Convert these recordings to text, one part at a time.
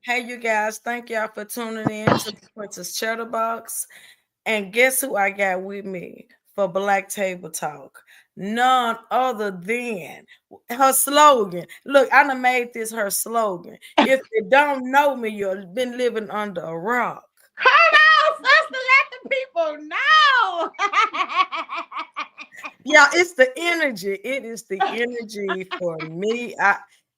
Hey, you guys, thank y'all for tuning in to the Princess Chatterbox. And guess who I got with me for Black Table Talk? None other than her slogan. Look, I done made this her slogan. If you don't know me, you've been living under a rock. Come on, sister, let the people know. Yeah, it's the energy. It is the energy for me.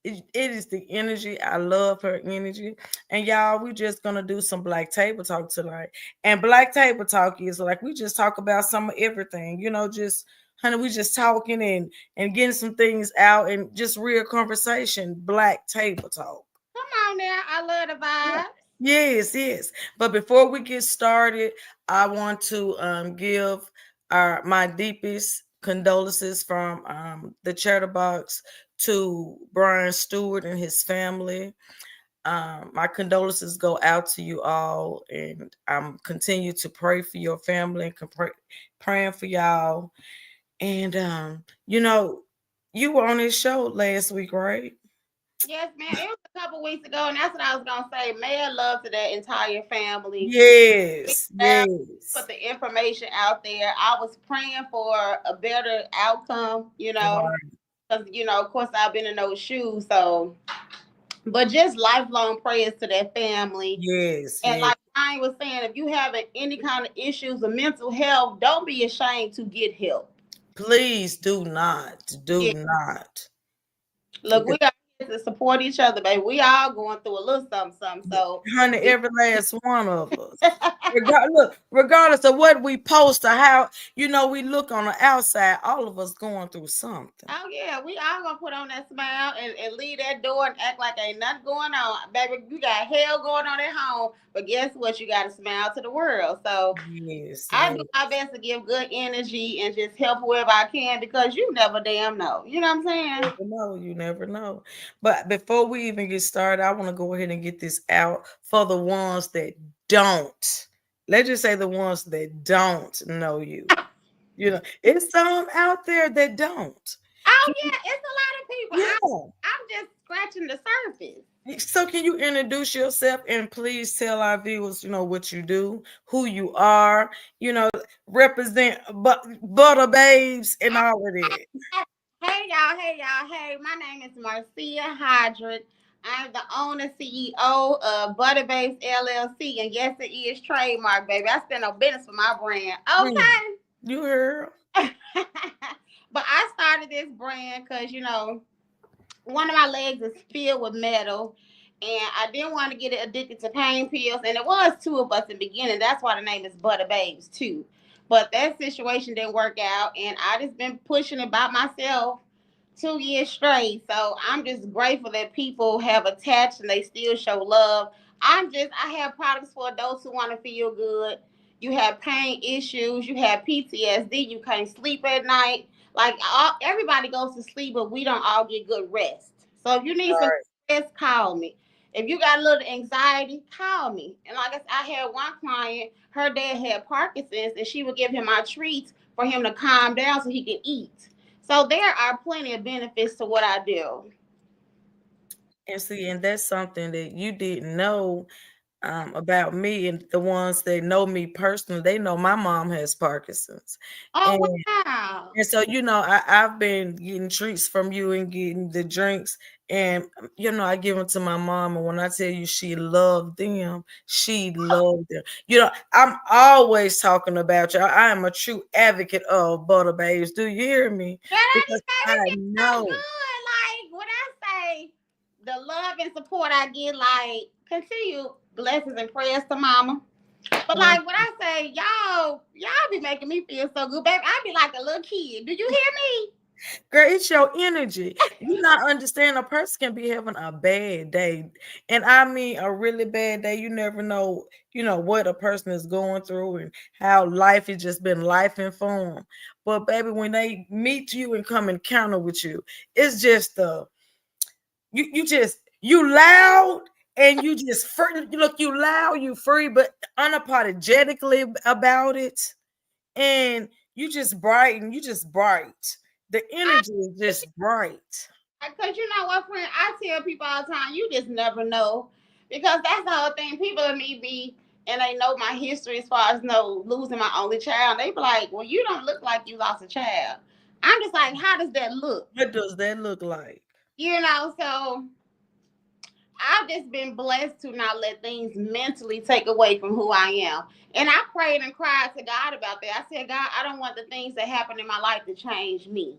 It is the energy. I love her energy. And y'all, we just gonna do some Black Table Talk tonight. And Black Table Talk is like we just talk about some of everything, just honey, we just talking and getting some things out and just real conversation. Black Table Talk. Come on now, I love the Yeah. vibes. Yes, yes. But before we get started, I want to give my deepest condolences from the Chatterbox to Brian Stewart and his family. My condolences go out to you all, and I'm continue to pray for your family and praying for y'all. And you were on this show last week, right? Yes, man. It was a couple weeks ago, and that's what I was gonna say. Mad love to that entire family. Yes, Put yes. the information out there. I was praying for a better outcome, Right. because of course, I've been in those shoes. So, but just lifelong prayers to that family. Yes, And yes. like I was saying, if you having any kind of issues of mental health, don't be ashamed to get help. Please do not. Do Yeah. not. Look, we are here to support each other, baby. We all going through a little something, something. So Honey, if every last one of us. Look, regardless of what we post or how we look on the outside, all of us going through something. oh yeah, we all gonna put on that smile and leave that door and act like ain't nothing going on. Baby, you got hell going on at home, but guess what? You gotta smile to the world. So Yes, I yes. do my best to give good energy and just help whoever I can because you never damn know. You know what I'm saying? Never know. You never know. But before we even get started, I want to go ahead and get this out for the ones that don't. Let's just say the ones that don't know you. It's some out there that don't. Oh yeah, it's a lot of people. Yeah. I'm just scratching the surface. So can you introduce yourself and please tell our viewers, what you do, who you are, represent butter babes and all of that. Hey y'all, hey, my name is Marcia Hydrick. I'm the owner, CEO of Butterbase LLC, and yes, it is trademark, baby. I stand on business for my brand. Mm, you heard. Okay. But I started this brand because, one of my legs is filled with metal, and I didn't want to get addicted to pain pills. And it was two of us in the beginning. That's why the name is Butter Babes too. But that situation didn't work out, and I just been pushing it by myself 2 years straight. So I'm just grateful that people have attached and they still show love. I have products for adults who want to feel good. You have pain issues, you have PTSD, you can't sleep at night. Like everybody goes to sleep, but we don't all get good rest. So if you need some Right. rest, call me. If you got a little anxiety, call me. And like I had one client, her dad had Parkinson's, and she would give him my treats for him to calm down so he can eat. So there are plenty of benefits to what I do. And see, and that's something that you didn't know about me, and the ones that know me personally, they know my mom has Parkinson's. Oh And wow. And so, I've been getting treats from you and getting the drinks. And, I give them to my mom. And when I tell you she loved them, she loved them. I'm always talking about you. I am a true advocate of Butter Babes. Do you hear me? That Because made I me feel so know. good. Like when I say the love and support I get, like continue blessings and prayers to mama. But Mm, like when I say y'all be making me feel so good, baby, I be like a little kid. Do you hear me? Girl, it's your energy. You not understand a person can be having a bad day. And I mean a really bad day. You never know, what a person is going through and how life has just been life informed. But baby, when they meet you and come encounter with you, it's just you loud and you just free. Look, you loud, you free, but unapologetically about it. And you just bright. The I energy is just bright. Because you know what, friend, I tell people all the time, you just never know. Because that's the whole thing. People in me be and they know my history as far as losing my only child. They be like, "Well, you don't look like you lost a child." I'm just like, how does that look? What does that look like? So I've just been blessed to not let things mentally take away from who I am. And I prayed and cried to God about that. I said, God, I don't want the things that happen in my life to change me.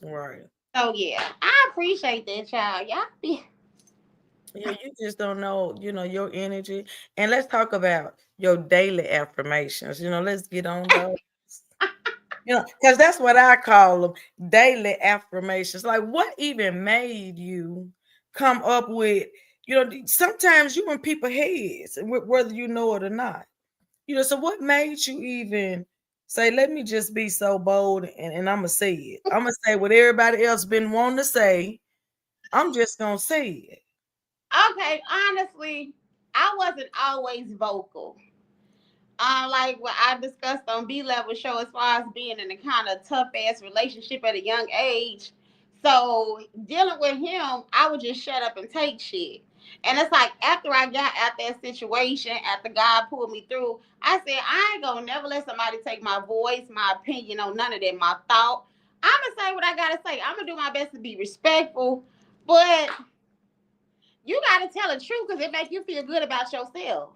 Right. So yeah, I appreciate that, child. Y'all be Yeah, you just don't know, your energy. And let's talk about your daily affirmations. Let's get on those. Because that's what I call them, daily affirmations. Like, what even made you come up with, sometimes you in people's heads, whether you know it or not. So what made you even say, let me just be so bold and I'm going to say it. I'm going to say what everybody else been wanting to say. I'm just going to say it. okay. Honestly, I wasn't always vocal. Like what I discussed on B Level Show, as far as being in a kind of tough ass relationship at a young age. So dealing with him, I would just shut up and take shit. And it's like after I got out that situation, after God pulled me through, I said I ain't gonna never let somebody take my voice, my opinion on none of that, my thought. I'm gonna say what I gotta say. I'm gonna do my best to be respectful, but you gotta tell the truth because it makes you feel good about yourself.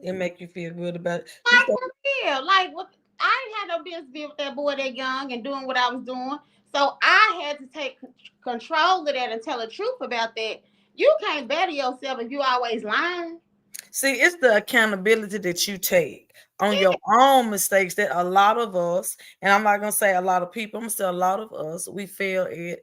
It make you feel good about it. Like for real. Like what I ain't had no business being with that boy that young and doing what I was doing. So I had to take control of that and tell the truth about that. You can't better yourself if you always lying. See, it's the accountability that you take on your own mistakes that a lot of us, and I'm not gonna say a lot of people, I'm gonna say a lot of us, we fail at,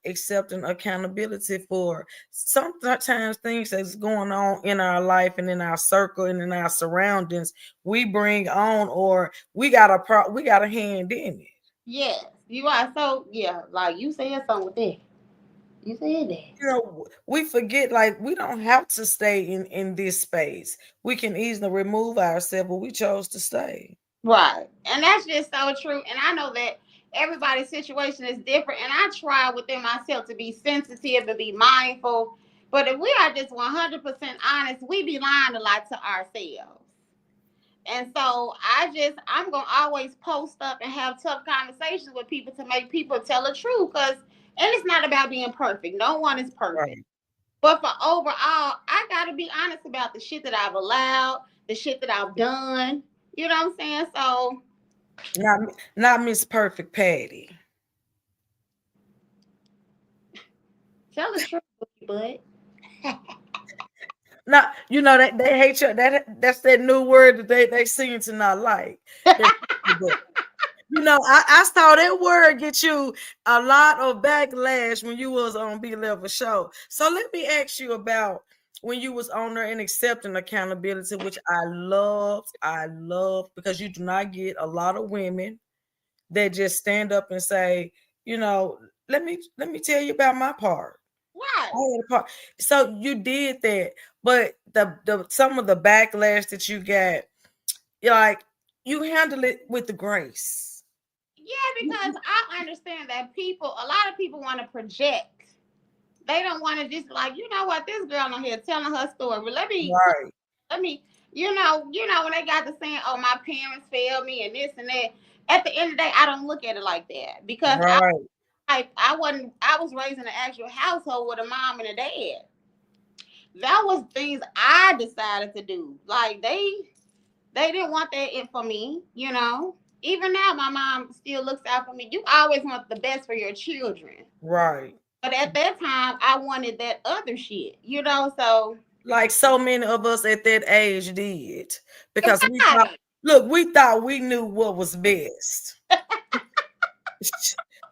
accepting accountability for sometimes things that's going on in our life and in our circle and in our surroundings. We bring on, or we got a hand in it. Yes, you are. So yeah, like you said something with that. You said that. We forget, like, we don't have to stay in this space. We can easily remove ourselves, but we chose to stay. Right. And that's just so true. And I know that everybody's situation is different. And I try within myself to be sensitive and be mindful. But if we are just 100% honest, we be lying a lot to ourselves. And so I'm going to always post up and have tough conversations with people to make people tell the truth. And it's not about being perfect. No one is perfect. Right. But for overall, I got to be honest about the shit that I've allowed, the shit that I've done. You know what I'm saying? So Not Miss Perfect Patty. tell the truth, bud. Not, that they hate you. That's that new word that they seem to not like. I saw that word get you a lot of backlash when you was on B Level Show. So let me ask you about when you was on there and accepting accountability, which I love, because you do not get a lot of women that just stand up and say, let me tell you about my part. Right. I had a part. So you did that, but the some of the backlash that you got, like, you handle it with the grace. Yeah, because I understand that a lot of people want to project. They don't want to just like, you know what, this girl on here telling her story. But Right. let me, when they got to saying, oh, my parents failed me and this and that. At the end of the day, I don't look at it like that because Right. I was raised in an actual household with a mom and a dad. That was things I decided to do. Like they didn't want that in for me, Even now, my mom still looks out for me. You always want the best for your children. Right. But at that time, I wanted that other shit, So Like so many of us at that age did, because right. we thought we knew what was best.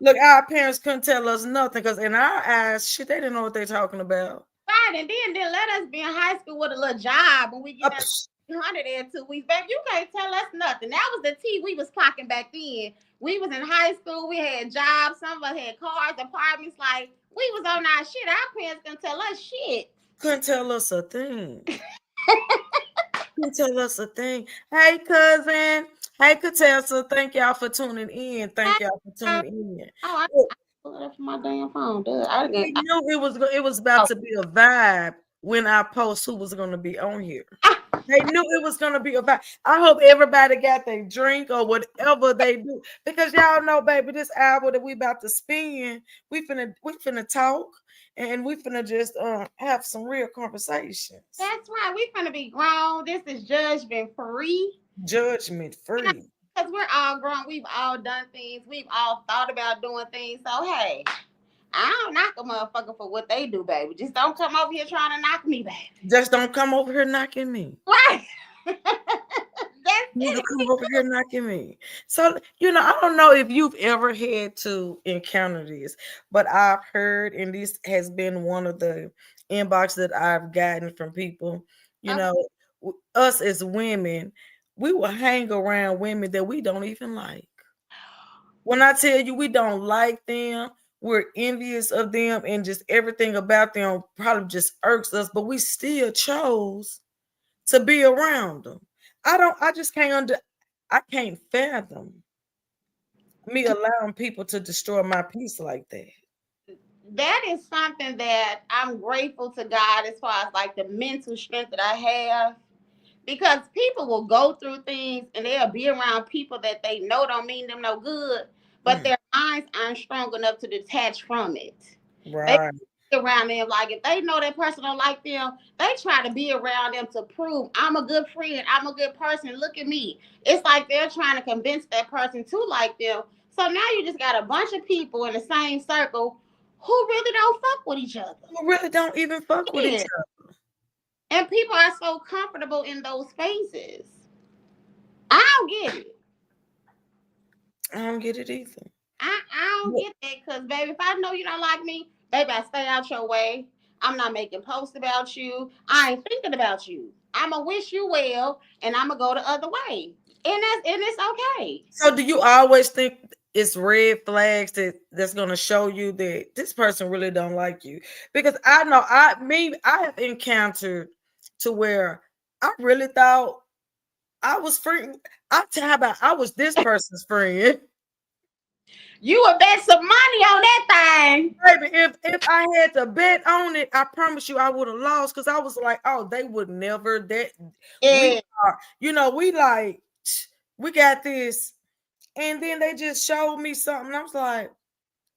Look, our parents couldn't tell us nothing because in our eyes, shit, they didn't know what they're talking about. Right, and then they let us be in high school with a little job when we get that 100 in 2 weeks. Baby, you can't tell us nothing. That was the tea we was clocking back then. We was in high school. We had jobs. Some of us had cars, apartments. Like, we was on our shit. Our parents couldn't tell us shit. Couldn't tell us a thing. Couldn't tell us a thing. Hey, cousin. Hey, Katessa. Thank y'all for tuning in. Thank y'all for tuning in. Oh, I pulled it up from my damn phone. Dude. We knew it was about to be a vibe when I post who was going to be on here. They knew it was gonna be about. I hope everybody got their drink or whatever they do, because y'all know, baby, this hour that we about to spend, we finna talk and we finna just have some real conversations. That's right. We finna be grown. This is judgment free. Judgment free. Because we're all grown. We've all done things. We've all thought about doing things. So hey, I don't knock a motherfucker for what they do, baby. Just don't come over here trying to knock me, baby. Just don't come over here knocking me. Right. You come over here knocking me. So, I don't know if you've ever had to encounter this, but I've heard, and this has been one of the inbox that I've gotten from people, us as women, we will hang around women that we don't even like. When I tell you we don't like them, we're envious of them, and just everything about them probably just irks us, but we still chose to be around them. I just can't I can't fathom me allowing people to destroy my peace like that. That is something that I'm grateful to God as far as like the mental strength that I have. Because people will go through things and they'll be around people that they know don't mean them no good, but their minds aren't strong enough to detach from it. Right. They around them, like if they know that person don't like them, they try to be around them to prove I'm a good friend, I'm a good person. Look at me. It's like they're trying to convince that person to like them. So now you just got a bunch of people in the same circle who really don't fuck with each other. Who really don't even fuck with each other. And people are so comfortable in those spaces. I don't get it. I don't get it either. I don't get it because, baby, if I know you don't like me, baby, I stay out your way. I'm not making posts about you. I ain't thinking about you. I'm going to wish you well, and I'm going to go the other way. And it's okay. So do you always think it's red flags that's going to show you that this person really don't like you? Because I know I have encountered to where I really thought I was friend. I was this person's friend. You would bet some money on that thing. Baby, if I had to bet on it, I promise you I would have lost, because I was like, oh, they would never that. Yeah. We got this. And then they just showed me something. I was like,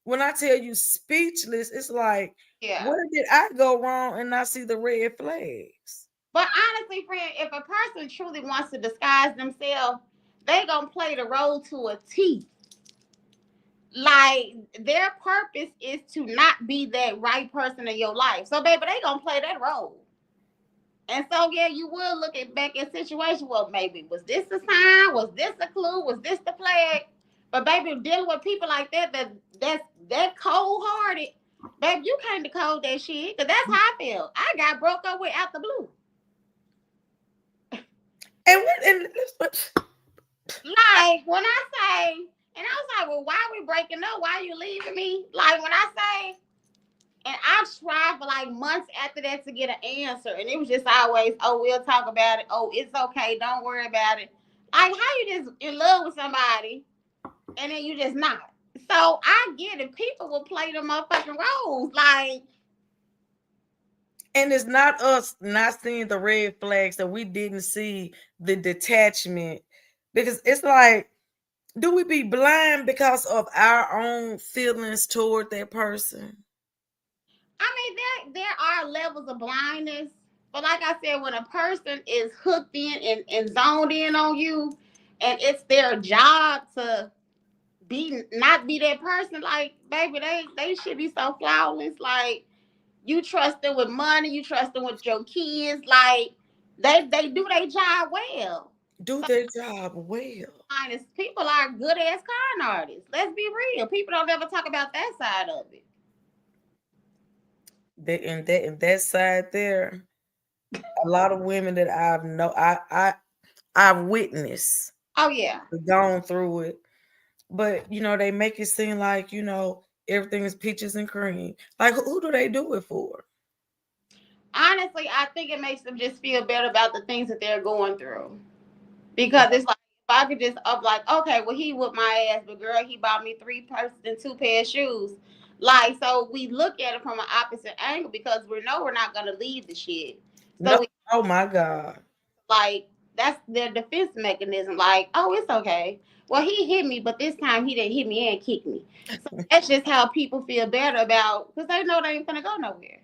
when I tell you speechless, it's like, where did I go wrong and not see the red flags? But honestly, friend, if a person truly wants to disguise themselves, they gonna play the role to a T. Like their purpose is to not be that right person in your life. So, baby, they gonna play that role. And so, yeah, you will look back at situation. Well, maybe was this a sign? Was this a clue? Was this the flag? But baby, dealing with people like that's cold hearted. Baby, you can't decode that shit. Cause that's how I feel. I got broke up with out the blue. Like when I say, and I was like, well, why are we breaking up? Why are you leaving me? Like when I say, and I tried for like months after that to get an answer, and it was just always, oh, we'll talk about it. Oh, it's okay, don't worry about it. Like how you just in love with somebody, and then you just not. So I get it. People will play the motherfucking roles, like. And it's not us not seeing the red flags that we didn't see the detachment, because it's like, do we be blind because of our own feelings toward that person? I mean, there are levels of blindness, but like I said, when a person is hooked in and zoned in on you, and it's their job to not be that person, like baby, they should be so flawless. Like you trust them with money, you trust them with your kids, like they do their job well. Their job well. Honest, people are good ass con artists. Let's be real. People don't ever talk about that side of it. In that side there, a lot of women that I've witnessed. Oh yeah, gone through it, but they make it seem like everything is peaches and cream. Like who do they do it for? Honestly, I think it makes them just feel better about the things that they're going through, because it's like if I could just up like, okay, well he whipped my ass, but girl, he bought me 3 purses and 2 pair of shoes. Like, so we look at it from an opposite angle because we know we're not gonna leave the shit. So No, we oh my God. like that's their defense mechanism. Like, oh, it's okay. Well, he hit me, but this time he didn't hit me and kick me. So that's just how people feel better about because they know they ain't gonna go nowhere.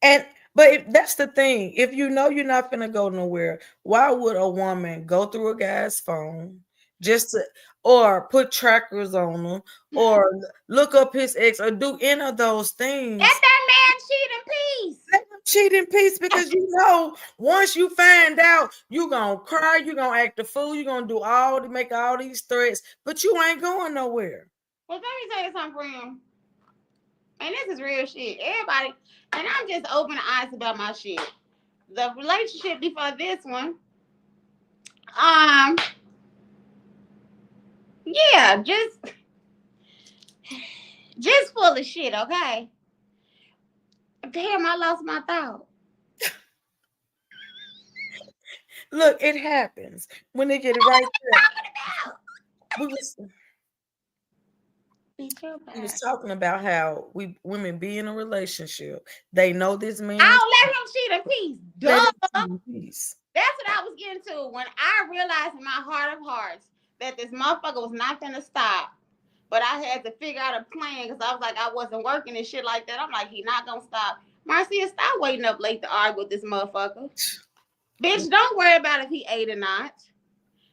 And but that's the thing. If you know you're not gonna go nowhere, why would a woman go through a guy's phone just to, or put trackers on him, or look up his ex, or do any of those Let things? that man cheat in peace. Let them cheat in peace, because you know once you find out, you gonna cry, you gonna act a fool, you gonna do all to make all these threats, but you ain't going nowhere. Well, let me tell you something, friend. And this is real shit. Everybody, and I'm just open eyes about my shit. The relationship before this one, um, yeah, just full of shit, okay? Damn, I lost my thought. Look, it happens when they get it right there. We was We was talking about how women be in a relationship. They know this man. I don't let him cheat in peace. Let him Duh. cheat in peace. That's what I was getting to when I realized in my heart of hearts that this motherfucker was not gonna stop. But I had to figure out a plan because I was like, I wasn't working and shit like that. I'm like, he not gonna stop. Marcia, stop waiting up late to argue with this motherfucker. Bitch, don't worry about if he ate or not.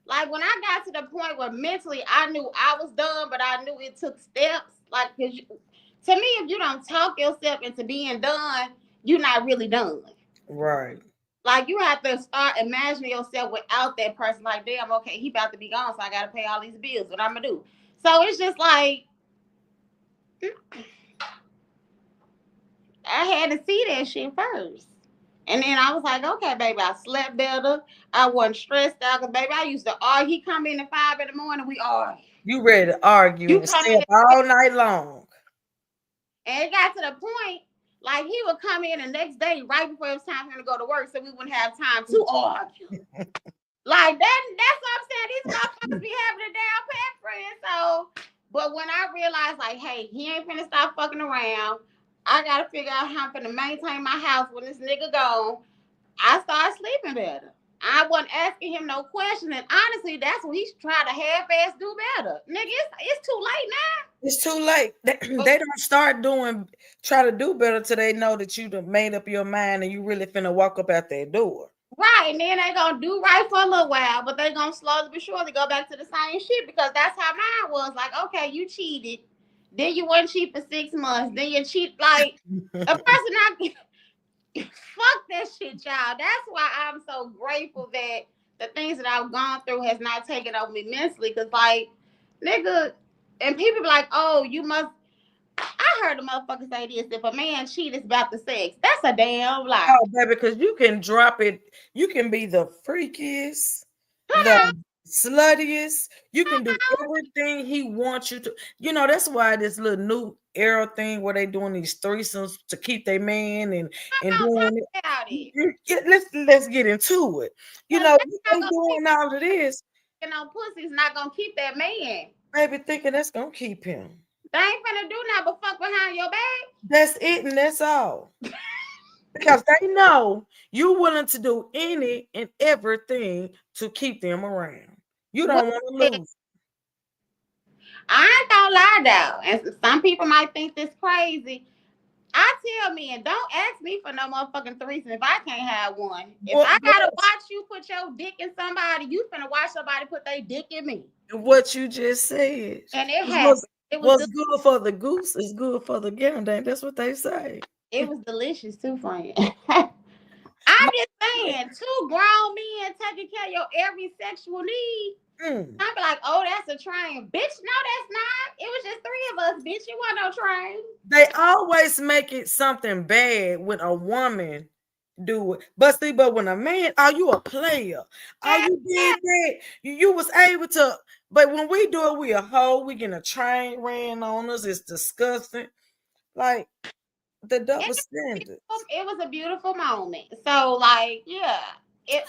Like when I got to the point where mentally I knew I was done, but I knew it took steps. Like, cause to me, if you don't talk yourself into being done, you're not really done. Right. Like you have to start imagining yourself without that person. Like, damn, okay, he about to be gone, so I gotta pay all these bills. What I'm gonna do? So it's just like I had to see that shit first. And then I was like, okay, baby, I slept better. I wasn't stressed out. Because, baby, I used to argue. He come in at 5 in the morning, we argue. You ready to argue You and come stay in up all night long. And it got to the point, like, he would come in the next day right before it was time for him to go to work so we wouldn't have time to argue. Like, that's what I'm saying. These motherfuckers be having a damn pet friend. So, but when I realized, like, hey, he ain't finna stop fucking around. I gotta figure out how I'm finna maintain my house when this nigga gone. I started sleeping better. I wasn't asking him no question. And honestly, that's when he tried to half-ass do better. Nigga, it's too late now. It's too late. They don't start try to do better till they know that you done made up your mind and you really finna walk up out that door. Right, and then they gonna do right for a little while, but they gonna slowly but surely go back to the same shit because that's how mine was. Like, okay, you cheated, then you wasn't cheat for 6 months, then you cheat like a person not fuck that shit, y'all. That's why I'm so grateful that the things that I've gone through has not taken over me mentally. Cause like, nigga, and people be like, oh, you must. I heard a motherfucker say this: if a man cheat, it's about the sex. That's a damn lie. Oh, baby, because you can drop it. You can be the freakiest, the sluttiest. You can do everything he wants you to. You know, that's why this little new era thing where they doing these threesomes to keep their man and doing it. Let's get into it. You know, they doing all of this. You know, pussy's not gonna keep that man. Baby, thinking that's gonna keep him. They ain't finna do nothing but fuck behind your back. That's it, and that's all. Because they know you're willing to do any and everything to keep them around. You don't want to lose. I ain't gonna lie though, and some people might think this crazy. I tell men, don't ask me for no motherfucking threesome if I can't have one. If I gotta watch you put your dick in somebody, you finna watch somebody put their dick in me. What you just said. And it happened. It was good for the goose is good for the gander. That's what they say. It was delicious too, friend. I'm just saying, 2 grown men taking care of your every sexual need. I'm like, oh, that's a train. Bitch, no, that's not. It was just 3 of us, bitch. You want no train. They always make it something bad when a woman do it. But when a man, oh, you a player. Oh, you did that. You was able to. But when we do it, we a hoe. We getting a train ran on us. It's disgusting. Like the double standards. It was a beautiful moment. So, like, yeah. If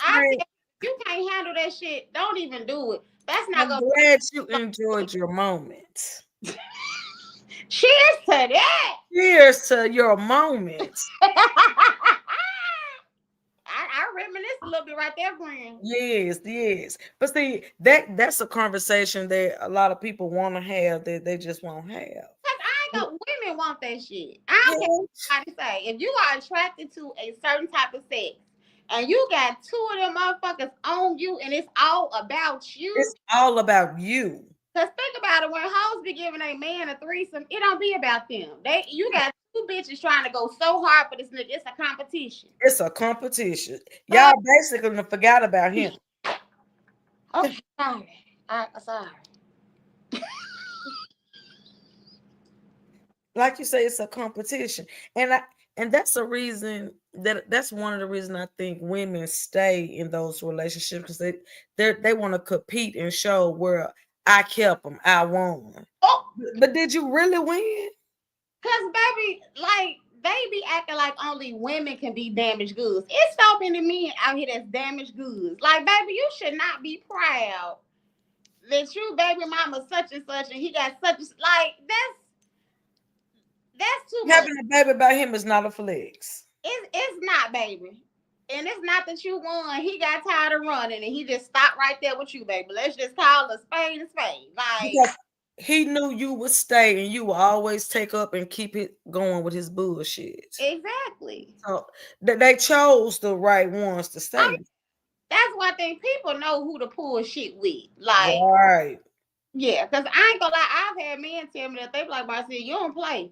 you can't handle that shit, don't even do it. That's not I'm glad you enjoyed your moment. Cheers to that. Cheers to your moments. I reminisce a little bit right there, friend. Yes, yes. But see, that's a conversation that a lot of people want to have that they just won't have. Cause I ain't gonna women want that shit. I don't care what anybody say. If you are attracted to a certain type of sex and you got two of them motherfuckers on you and it's all about you. It's all about you. Cause think about it, when hoes be giving a man a threesome, it don't be about them. You got two bitches trying to go so hard for this nigga. It's a competition. It's a competition. Y'all basically forgot about him. Oh, sorry. Sorry. Like you say, it's a competition, and that's a reason that's one of the reasons I think women stay in those relationships, because they want to compete and show where I kept them, I won. Oh, but did you really win? Cause baby, like they be acting like only women can be damaged goods. It's so many men out here that's damaged goods. Like baby, you should not be proud that you baby mama such and such, and he got such like that's too much. Having a baby by him is not a flex. It's not, baby. And it's not that you won. He got tired of running and he just stopped right there with you, baby. Let's just call a spade a spade. Like, because he knew you would stay and you would always take up and keep it going with his bullshit. Exactly. So they chose the right ones to stay. That's one thing, people know who to pull shit with. Like, right. Yeah, because I ain't gonna lie, I've had men tell me that they be like, Marcia, you don't play.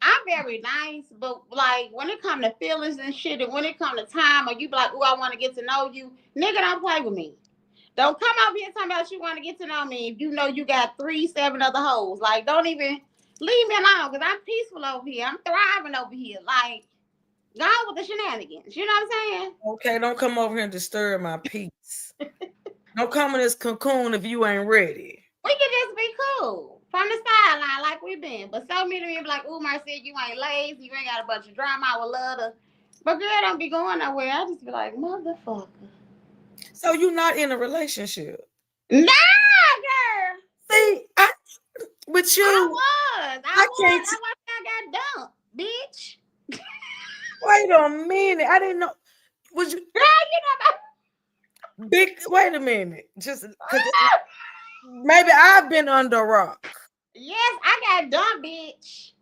I'm very nice, but like when it come to feelings and shit, and when it come to time, or you be like, oh, I want to get to know you, nigga, don't play with me. Don't come over here talking about you want to get to know me if you know you got 7 other hoes. Like, don't even leave me alone, because I'm peaceful over here. I'm thriving over here. Like, go on with the shenanigans. You know what I'm saying? Okay, don't come over here and disturb my peace. Don't come in this cocoon if you ain't ready. We can just be cool from the sideline like we been. But so many people be like, oh, Marcia, you ain't lazy. You ain't got a bunch of drama. I would love to. But girl, don't be going nowhere. I just be like, motherfucker. So you not in a relationship? Nah, girl. See, with you. I got dumped, bitch. Wait a minute. I didn't know. Was you? Girl, you know. Big. Wait a minute. Just because. Maybe I've been under a rock. Yes, I got dumped, bitch.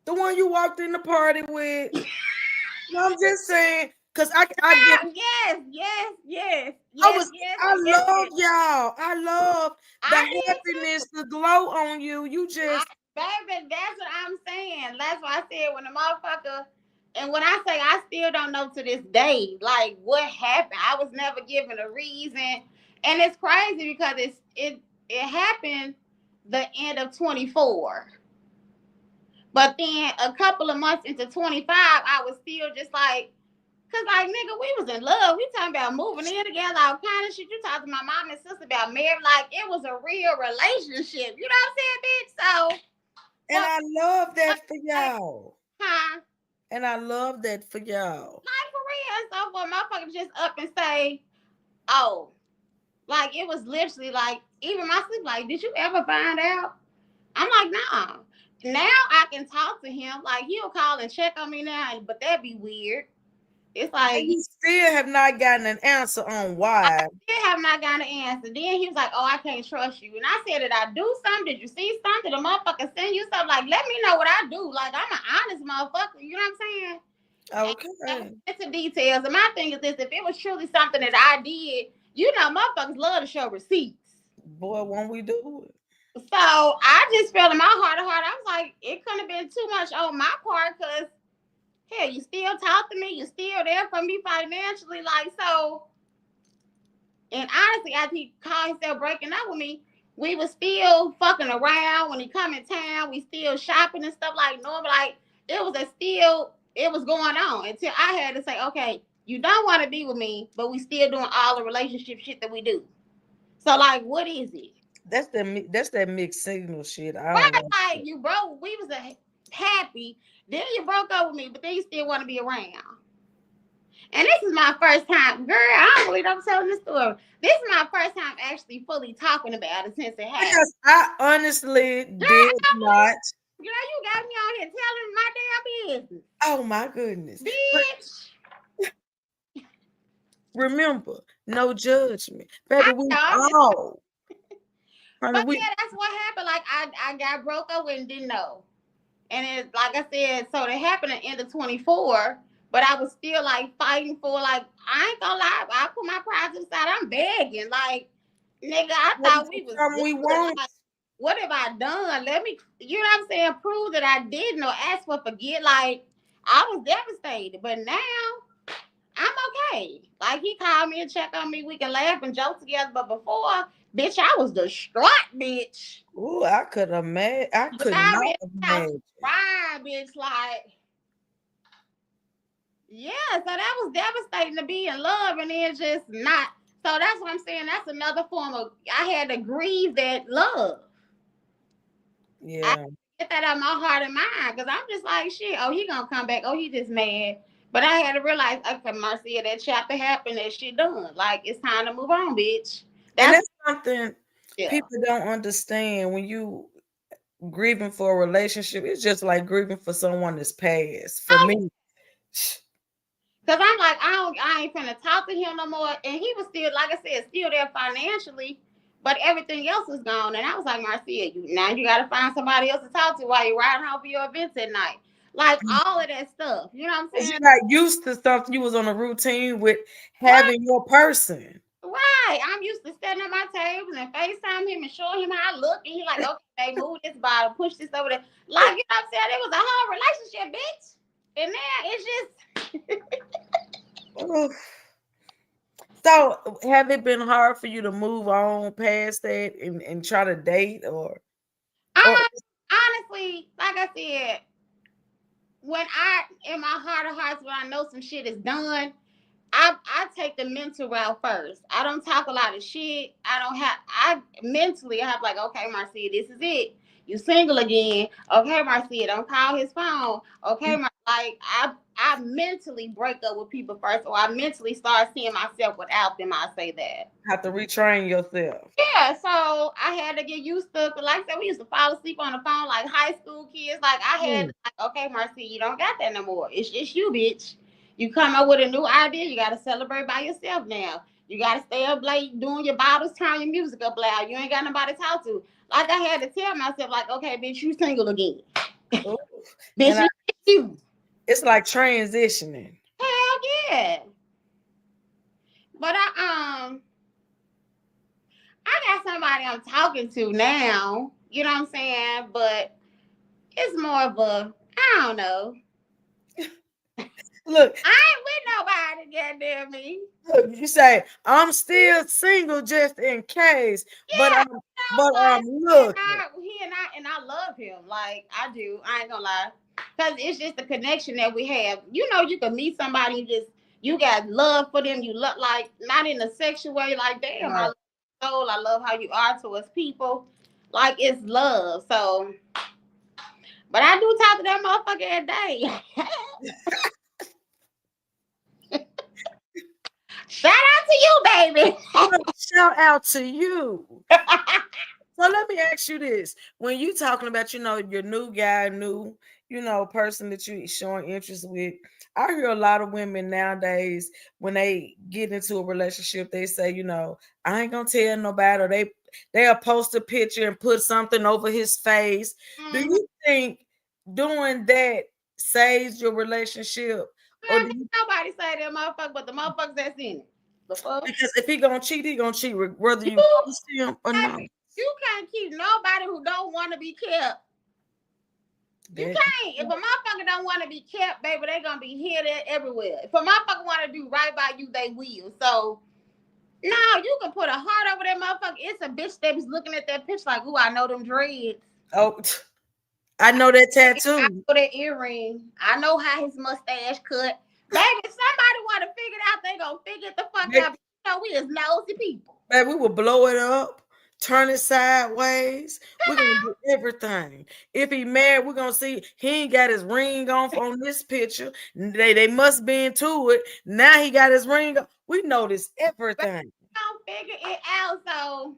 The one you walked in the party with. No, I'm just saying, because I yes. I love y'all. I love the happiness, the glow on you. You just baby, that's what I'm saying. That's why I said when the motherfucker, and when I say I still don't know to this day, like what happened. I was never given a reason. And it's crazy because it happened the end of 24. But then a couple of months into 25, I was still just like, cause like nigga, we was in love. We talking about moving in together, all kind of shit. You talk to my mom and sister about marriage, like it was a real relationship. You know what I'm saying, bitch? So and I love that for y'all. Huh? And I love that for y'all. Like for real. So for motherfucker just up and say, oh. Like, it was literally like, even my sleep, like, did you ever find out? I'm like, nah. Now I can talk to him. Like, he'll call and check on me now, but that'd be weird. It's like. And you still have not gotten an answer on why. I still have not gotten an answer. Then he was like, oh, I can't trust you. And I said, did I do something? Did you see something? The motherfucker send you something? Like, let me know what I do. Like, I'm an honest motherfucker. You know what I'm saying? Okay. It's the details. And my thing is this, if it was truly something that I did, you know, motherfuckers love to show receipts. Boy, won't we do it? So I just felt in my heart of heart, I was like, it couldn't have been too much on my part because, hell, you still talk to me. You still there for me financially. Like, so, and honestly, after he called himself breaking up with me, we was still fucking around. When he come in town, we still shopping and stuff like normal. Like, it was going on until I had to say, okay, you don't want to be with me, but we still doing all the relationship shit that we do. So, like, what is it? That's that mixed signal shit. Like you broke, we was happy. Then you broke up with me, but then you still want to be around. And this is my first time, girl. I don't believe I'm telling this story. This is my first time actually fully talking about it since it happened. Because I honestly did not You got me on here telling my damn business. Oh my goodness. Bitch. Remember, no judgment. Baby, we I'm just, all. Honey, but we yeah, that's what happened. Like I got broke up with and didn't know. And it's like I said, so it happened at the end of 24, but I was still like fighting for, like, I ain't gonna lie, I put my pride to the side. I'm begging. Like, nigga, I thought we was something we good. want. Like, what have I done? Let me, you know what I'm saying, prove that I didn't or ask for forget. Like, I was devastated. But now I'm okay. Like, he called me and checked on me. We can laugh and joke together. But before, bitch, I was distraught, bitch. Ooh, I could imagine. I could I not mean, I was imagine. crying, bitch. Like, yeah, so that was devastating to be in love and then just not. So that's what I'm saying. That's another form of, I had to grieve that love. I Yeah. get that out of my heart and mind because I'm just like, shit, oh, he gonna come back. Oh, he just mad. But I had to realize, okay, Marcia, that chapter happened, that shit done. Like, it's time to move on, bitch. And That's, that's something yeah. people don't understand when you grieving for a relationship. It's just like grieving for someone that's passed. For me, Because I'm like, I ain't finna talk to him no more. And he was still, like I said, still there financially, but everything else was gone. And I was like, Marcia, now you got to find somebody else to talk to while you're riding home for your events at night. Like all of that stuff. You know what I'm because saying? you got used to something, you was on a routine with having your person. Right. I'm used to standing at my table and FaceTime him and showing him how I look. And he like, okay, move this bottle, push this over there. Like, you know what I'm saying? It was a whole relationship, bitch. And now it's just. So have it been hard for you to move on past that and try to date or Honestly, like I said, when I, in my heart of hearts, when I know some shit is done, I take the mental route first. I don't talk a lot of shit. I mentally, I have like, okay, Marcia, this is it. You single again. Okay, Marcia, don't call his phone. Okay, I mentally break up with people first, or I mentally start seeing myself without them. I say that. have to retrain yourself? Yeah, so I had to get used to, like I said, we used to fall asleep on the phone like high school kids. Like I had, like, okay, Marcy, you don't got that no more. It's just you, bitch. You come up with a new idea, you got to celebrate by yourself now. You got to stay up late doing your bottles, turn your music up loud. You ain't got nobody to talk to. Like I had to tell myself, like, okay, bitch, you single again. Bitch, you. It's like transitioning. Hell yeah. But I got somebody I'm talking to now. You know what I'm saying? But it's more of a, I don't know. Look, I ain't with nobody, goddamn me. look, you say I'm still single just in case, but Yeah, I'm looking. and I love him. Like I do. I ain't gonna lie. Cause it's just the connection that we have. You know, you can meet somebody and just you got love for them. You look like not in a sexual way, like damn, I love your soul. I love how you are towards people. Like it's love. So but I do talk to that motherfucker every day. Shout out to you, baby. Shout out to you. So let me ask you this. When you talking about, your new guy, person that you showing interest with, I hear a lot of women nowadays, when they get into a relationship, they say, I ain't gonna tell nobody, or they'll post a picture and put something over his face. Mm-hmm. Do you think doing that saves your relationship? Or do nobody say that motherfucker, but the motherfuckers that's in it. Because if he gonna cheat whether you post him or not. You can't keep nobody who don't want to be kept. You can't. If a motherfucker don't want to be kept, baby, they gonna be here, there, everywhere. If a motherfucker want to do right by you, they will. So, no, you can put a heart over that motherfucker. It's a bitch that was looking at that picture like, ooh, I know them dreads. Oh, I know that tattoo. I know that earring. I know how his mustache cut. Baby, if somebody want to figure it out, they gonna figure it the fuck out. You know, we is nosy people. Baby, we will blow it up, turn it sideways. We're gonna do everything. If he mad, we're gonna see he ain't got his ring off on this picture. They must be into it. Now he got his ring off. We notice everything. Don't figure it out. So,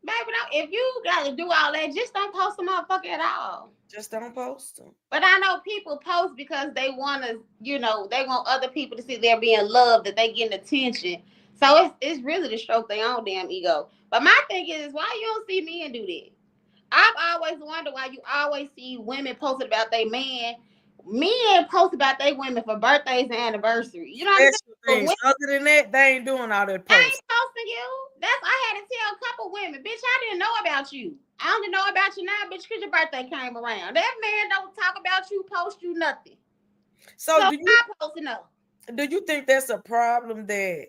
Baby, if you gotta do all that, just don't post the motherfucker at all. Just don't post them. But I know people post because they want to, they want other people to see they're being loved, that they getting attention. So it's really to stroke their own damn ego. But my thing is, why you don't see men do that? I've always wondered why you always see women posting about their man. Men post about their women for birthdays and anniversaries. You know what I'm saying? Other than that, they ain't doing all that posting. I ain't posting you. I had to tell a couple women, bitch, I didn't know about you. I only know about you now, bitch, because your birthday came around. That man don't talk about you, post you nothing. So do you think that's a problem that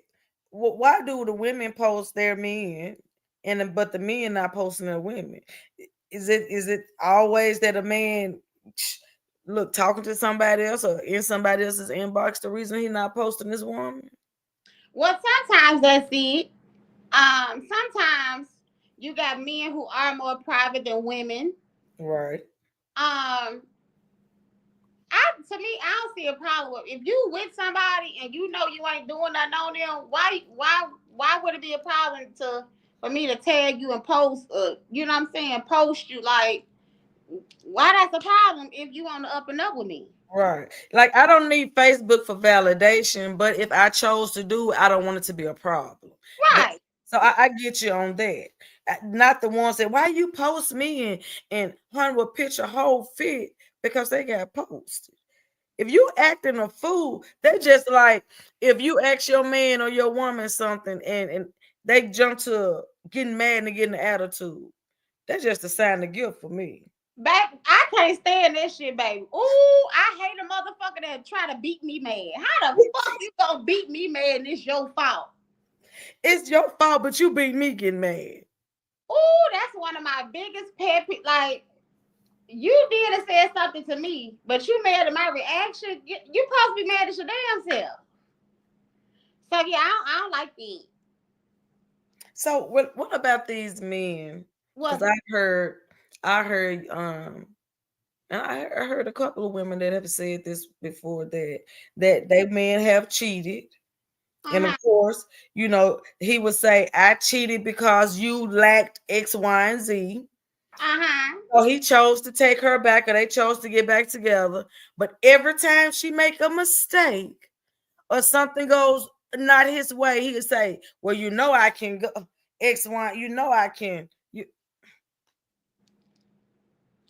why do the women post their men but the men not posting their women? Is it always that a man talking to somebody else or in somebody else's inbox the reason he's not posting his woman? Well, sometimes that's it. Sometimes you got men who are more private than women. Right. To me, I don't see a problem with if you with somebody and you know you ain't doing nothing on them. Why would it be a problem for me to tag you and post? You know what I'm saying? Post you like. Why that's a problem if you want to up and up with me? Right. Like I don't need Facebook for validation, but if I chose to do it, I don't want it to be a problem. Right. So I get you on that. Not the ones that why you post me and hun will pitch a whole fit because they got posted. If you acting a fool, they just like if you ask your man or your woman something and they jump to getting mad and getting an attitude. That's just a sign of guilt for me. Baby, I can't stand this shit, baby. Ooh, I hate a motherfucker that try to beat me mad. How the fuck you gonna beat me mad and it's your fault? It's your fault, but you beat me getting mad. Ooh, that's one of my biggest pet peeves. Like, you did and said something to me, but you mad at my reaction. You supposed to be mad at your damn self. So yeah, I don't like that. So what about these men? Because I heard, and I heard a couple of women that have said this before that they men have cheated. And of course, he would say, I cheated because you lacked X, Y, and Z. So he chose to take her back or they chose to get back together. But every time she make a mistake or something goes not his way, he would say, well, I can go X, Y, I can.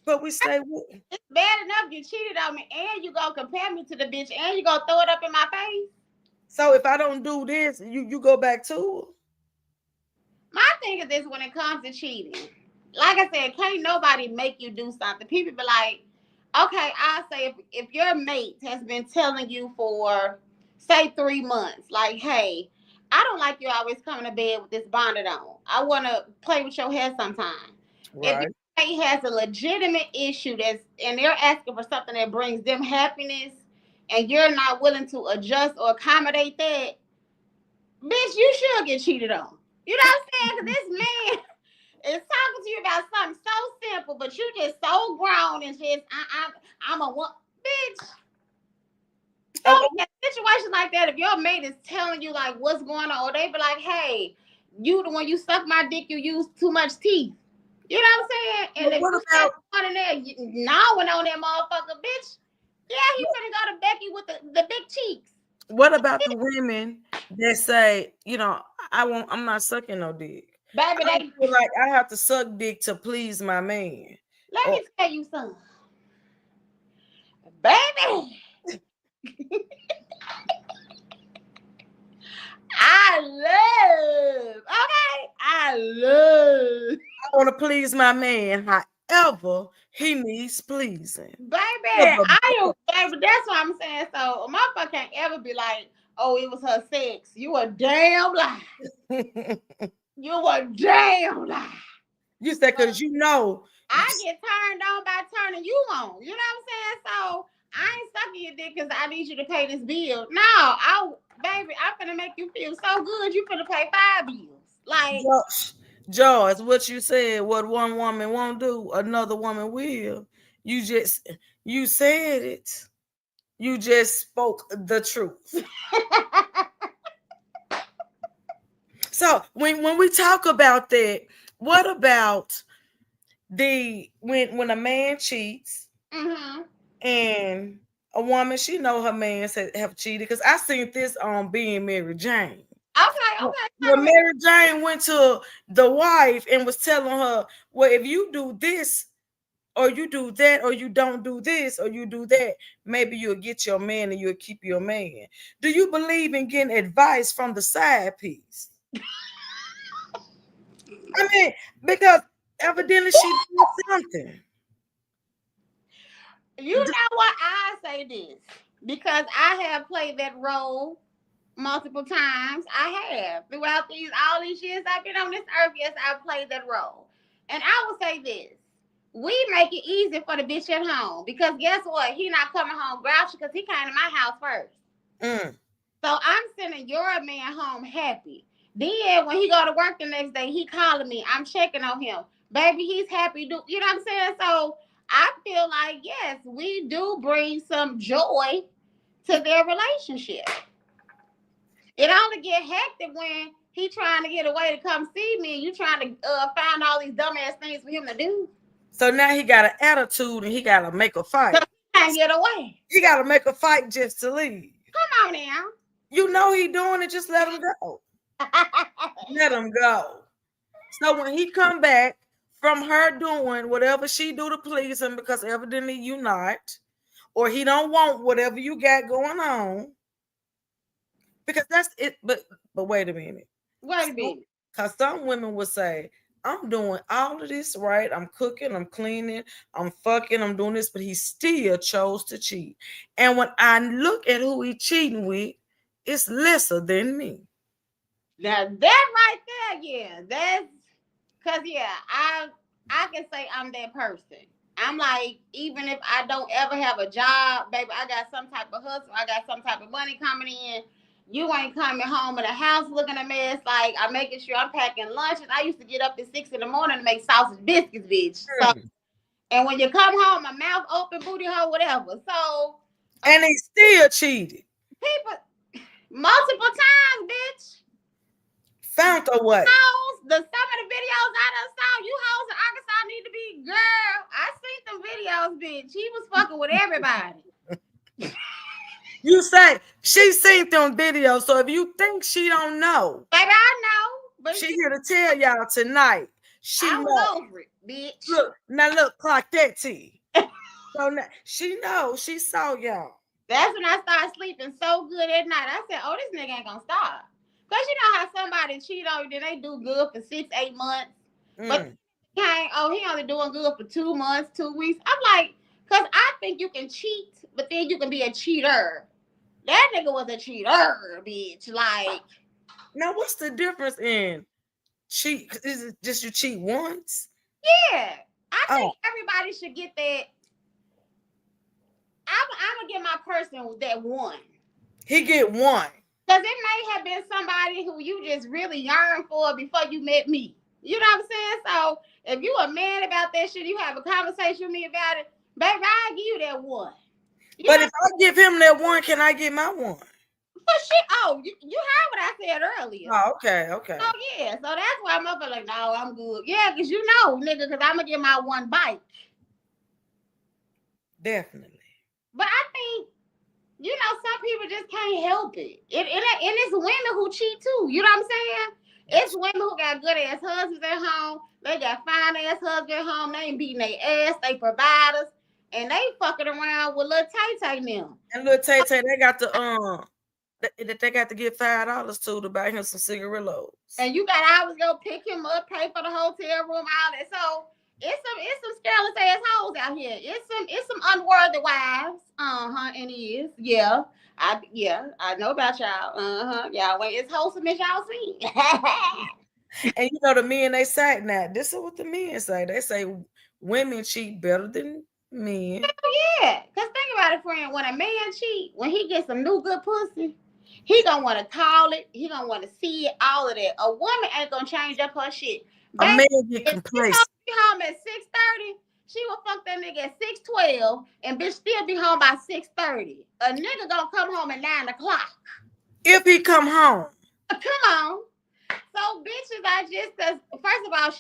But we say, it's bad enough you cheated on me and you go compare me to the bitch and you go throw it up in my face. So if I don't do this, you go back to her. My thing is this: when it comes to cheating, like I said, can't nobody make you do something. People be like, okay, I'll say if your mate has been telling you for say 3 months, like, hey, I don't like you always coming to bed with this bonnet on. I want to play with your hair sometime. Right. If your mate has a legitimate issue and they're asking for something that brings them happiness, and you're not willing to adjust or accommodate that, bitch, you should get cheated on. You know what I'm saying? Because this man is talking to you about something so simple, but you just so grown and just, I'm a what, bitch. So in a situation like that, if your mate is telling you like what's going on, or they be like, hey, when you suck my dick, you use too much teeth. You know what I'm saying? And if you start one in there, gnawing on that motherfucker, bitch, yeah, he's gonna go to Becky with the big cheeks. What about the women that say, I'm not sucking no dick? Baby, I feel like I have to suck dick to please my man. Let me tell you something. Baby. I want to please my man. However, he needs pleasing. Baby, baby, that's what I'm saying. So a motherfucker can't ever be like, oh, it was her sex. You a damn lie. You a damn lie. You said because I get turned on by turning you on. You know what I'm saying? So I ain't sucking your dick because I need you to pay this bill. No, baby, I'm finna make you feel so good. You finna pay 5 bills. Like George, what you said, what one woman won't do, another woman will. You said it. You just spoke the truth. So when we talk about that, what about when a man cheats Mm-hmm. and a woman, she know her man have cheated? Because I seen this on Being Mary Jane. Okay, okay. When Mary Jane went to the wife and was telling her, well, if you do this or you do that, or you don't do this or you do that, maybe you'll get your man and you'll keep your man. Do you believe in getting advice from the side piece? I mean, because evidently she did something. You know what? I say this because I have played that role multiple times. I have throughout all these years I've been on this earth. Yes, I've played that role, and I will say this: we make it easy for the bitch at home because guess what? He not coming home grouchy because he came to my house first. Mm. So I'm sending your man home happy. Then when he go to work the next day, he calling me. I'm checking on him. Baby, he's happy. You know what I'm saying? So I feel like, yes, we do bring some joy to their relationship. It only get hectic when he trying to get away to come see me and you trying to find all these dumbass things for him to do. So now he got an attitude and he got to make a fight. So he can't get away. He got to make a fight just to leave. Come on now. You know he doing it, just let him go. Let him go. So when he come back from her doing whatever she do to please him, because evidently you not, or he don't want whatever you got going on, because that's it. But wait a minute. Wait a minute. Because some women would say, I'm doing all of this right. I'm cooking, I'm cleaning, I'm fucking, I'm doing this, but he still chose to cheat. And when I look at who he cheating with, it's lesser than me. Now that right there, yeah, that's because I can say I'm that person. I'm like, even if I don't ever have a job, baby, I got some type of hustle, I got some type of money coming in. You ain't coming home in the house looking a mess. Like I'm making sure I'm packing lunches. I used to get up at 6 in the morning to make sausage biscuits, bitch. So, and when you come home, my mouth open, booty hole, whatever. So, and they still cheated. People multiple times, bitch. Found a way. Some of the videos I done saw, you hoes in Arkansas need to be, girl. I seen them videos, bitch. He was fucking with everybody. You say she seen them videos, so if you think she don't know, baby, I know. But she here to tell y'all tonight. She I was over it, bitch. Look, clock that T. So now, she knows, she saw y'all. That's when I started sleeping so good at night. I said, oh, this nigga ain't gonna stop. Because you know how somebody cheat on you, then they do good for 6-8 months. But he only doing good for 2 months, 2 weeks. I'm like, because I think you can cheat, but then you can be a cheater. That nigga was a cheater, bitch. Like, now what's the difference in cheat? Is it just you cheat once? Yeah. I think everybody should get that. I'm gonna get my person that one. He get one. Because it may have been somebody who you just really yearned for before you met me. You know what I'm saying? So if you a man about that shit, you have a conversation with me about it, baby, I'll give you that one. But if I give him that one, can I get my one? For shit. Oh, you heard what I said earlier. Oh, okay. Oh, yeah. So that's why I'm up like, no, I'm good. Yeah, because you know, nigga, because I'm going to get my one bite. Definitely. But I think, you know, some people just can't help it. And it's women who cheat too. You know what I'm saying? It's women who got good ass husbands at home. They got fine ass husbands at home. They ain't beating their ass. They providers. And they fucking around with little Tay-Tay now. And little Tay-Tay, they got to they got to get $5 to buy him some cigarillos. And you got to always go pick him up, pay for the hotel room, all that. So it's some scandalous ass hoes out here. It's some unworthy wives. And it is. Yeah. I know about y'all. Y'all ain't as wholesome as y'all see. And you know the men, they say now, this is what the men say. They say women cheat better than men. Yeah. Because think about it, friend. When a man cheat, when he gets some new good pussy, he gonna want to call it. He gonna want to see it, all of that. A woman ain't gonna change up her shit. A man get complacent. Be home at 6:30. She will fuck that nigga at 6:12, and bitch still be home by 6:30. A nigga gonna come home at 9 o'clock. If he come home. Come on. So bitches are just as first of all,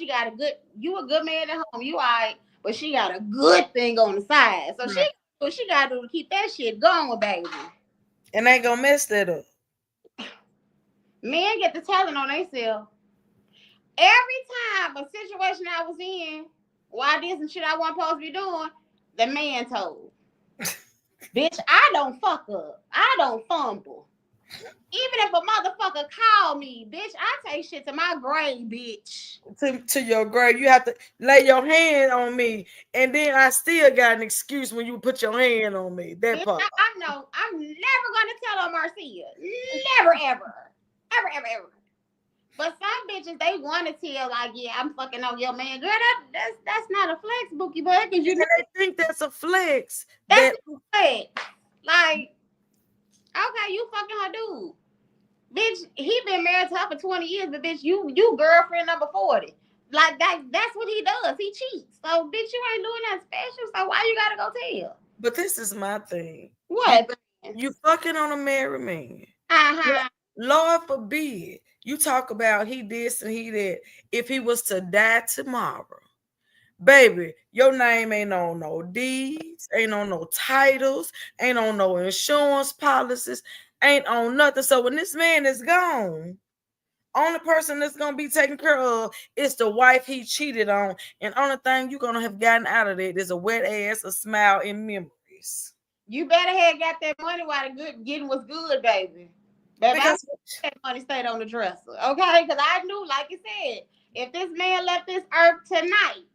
you a good man at home, you alright, but she got a good thing on the side. So Right. she gotta do to keep that shit going, baby. And ain't gonna mess that up. Men get the telling on themselves. Every time a situation I was in, why I did some shit I wasn't supposed to be doing, the man told. Bitch, I don't fuck up. I don't fumble. Even if a motherfucker call me, bitch, I take shit to my grave, bitch. To your grave, you have to lay your hand on me, and then I still got an excuse when you put your hand on me. That Bitch, part. I know I'm never gonna tell on Marcia. Never, ever. Ever, ever, ever. But some bitches, they want to tell, like, yeah, I'm fucking on your man. Girl, that's not a flex, Bookie Boy, because you know And they think that's a flex. that's a flex. Like, okay, you fucking her dude. Bitch, he been married to her for 20 years, but bitch, you girlfriend number 40. Like that's what he does. He cheats. So bitch, you ain't doing that special. So why you gotta go tell? But this is my thing. What? You fucking on a married man. Uh-huh. Lord forbid you talk about he this and he that. If he was to die tomorrow, baby, your name ain't on no deeds, ain't on no titles, ain't on no insurance policies, ain't on nothing. So when this man is gone, only person that's gonna be taken care of is the wife he cheated on, and only thing you're gonna have gotten out of it is a wet ass, a smile, and memories. You better have got that money while the good getting was good, baby. Baby, Because that money stayed on the dresser, okay? Because I knew, like you said, if this man left this earth tonight,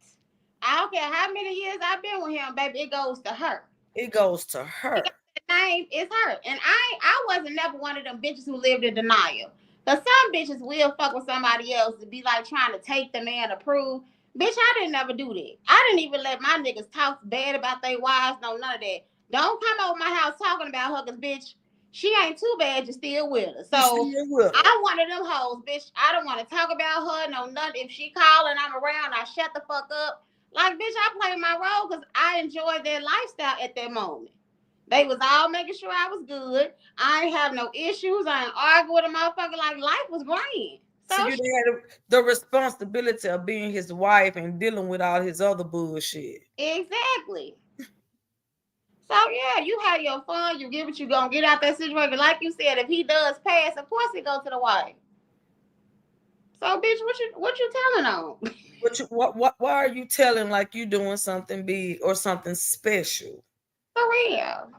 I don't care how many years I've been with him, baby, it goes to her. it goes to her. The name is her. And I wasn't never one of them bitches who lived in denial. Because some bitches will fuck with somebody else to be like trying to take the man to prove. Bitch, I didn't never do that. I didn't even let my niggas talk bad about their wives, no, none of that. Don't come over my house talking about her, because, bitch, she ain't too bad, you're still with her. So, I'm one of them hoes, bitch. I don't want to talk about her, no, nothing. If she call and I'm around, I shut the fuck up. Like, bitch, I play my role because I enjoyed their lifestyle at that moment. They was all making sure I was good. I ain't have no issues. I ain't argue with a motherfucker. Like, life was grand. So you had the responsibility of being his wife and dealing with all his other bullshit. Exactly. So yeah, you have your fun. You get what you gonna get out that situation. Like you said, if he does pass, of course he go to the wife. So bitch, what you telling on? What why are you telling like you doing something big or something special? For real.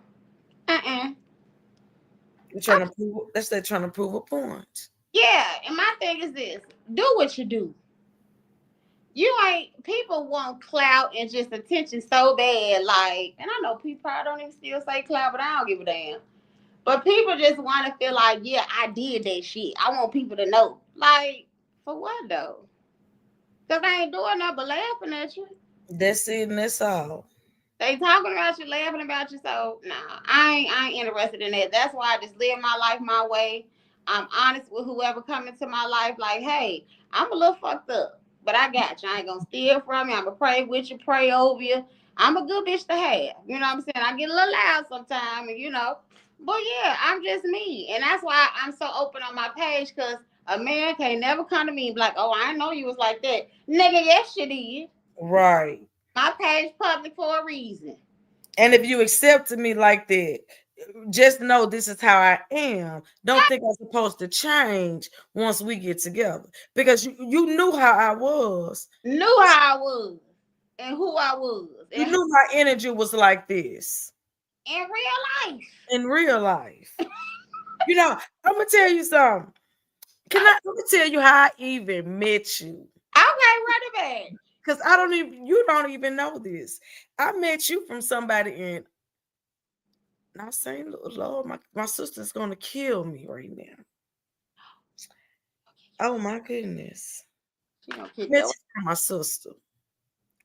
You're trying to prove, let's say, trying to prove a point. Yeah, and my thing is this: do what you do. You ain't, people want clout and just attention so bad. Like, and I know people probably don't even still say clout, but I don't give a damn. But people just want to feel like, yeah, I did that shit. I want people to know. Like, for what though? Because I ain't doing nothing but laughing at you. That's it, and that's all. They talking about you, laughing about you. So nah, I ain't interested in that. That's why I just live my life my way. I'm honest with whoever come into my life. Like, hey, I'm a little fucked up, but I got you. I ain't gonna steal from you. I'm gonna pray with you, pray over you. I'm a good bitch to have. You know what I'm saying? I get a little loud sometimes, and you know. But yeah, I'm just me, and that's why I'm so open on my page, because a man can't never come to me and be like, oh, I know you was like that, nigga. Yes, you did. Right. My page public for a reason. And if you accepted me like that, just know this is how I am. Don't think I'm supposed to change once we get together, because you knew how I was. Knew how I was and who I was. You knew my energy was like this. In real life. In real life. You know, I'm gonna tell you something. Let me tell you how I even met you. Okay, run it back. Because you don't even know this. I met you from somebody in, not saying, Lord, my sister's gonna kill me right now. Oh my goodness. She gonna kick Met you from my sister.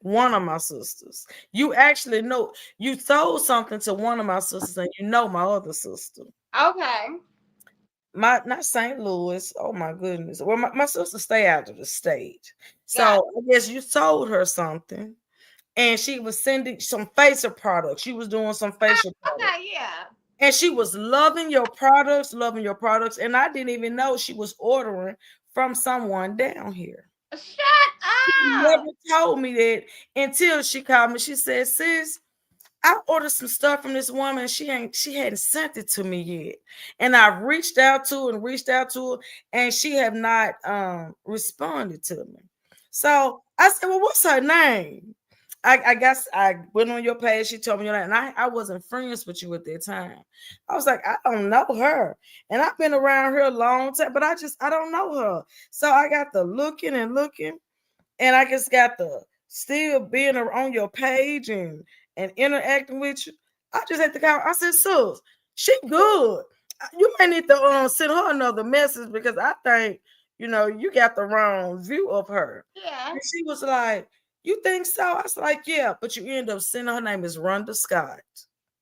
One of my sisters. You actually know, you sold something to one of my sisters, and you know my other sister. Okay. Not St. Louis. Oh my goodness. Well, my sister stay out of the state. So I guess you sold her something, and she was sending some facial products. She was doing some facial products. Okay, yeah. And she was loving your products. And I didn't even know she was ordering from someone down here. She Shut never up. told me that until she called me. She said, sis, I ordered some stuff from this woman. She hadn't sent it to me yet. And I've reached out to her and reached out to her, and she have not responded to me. So I said, well, what's her name? I guess I went on your page. She told me your name, and I wasn't friends with you at that time. I was like, I don't know her, and I've been around here a long time, but I don't know her. So I got the looking and looking, and I just got the still being on your page and interacting with you. I just had to call. I said, sis, she good. You may need to send her another message because I think you got the wrong view of her. Yeah. And she was like, you think so? I was like, yeah, but you end up sending her name is Rhonda Scott.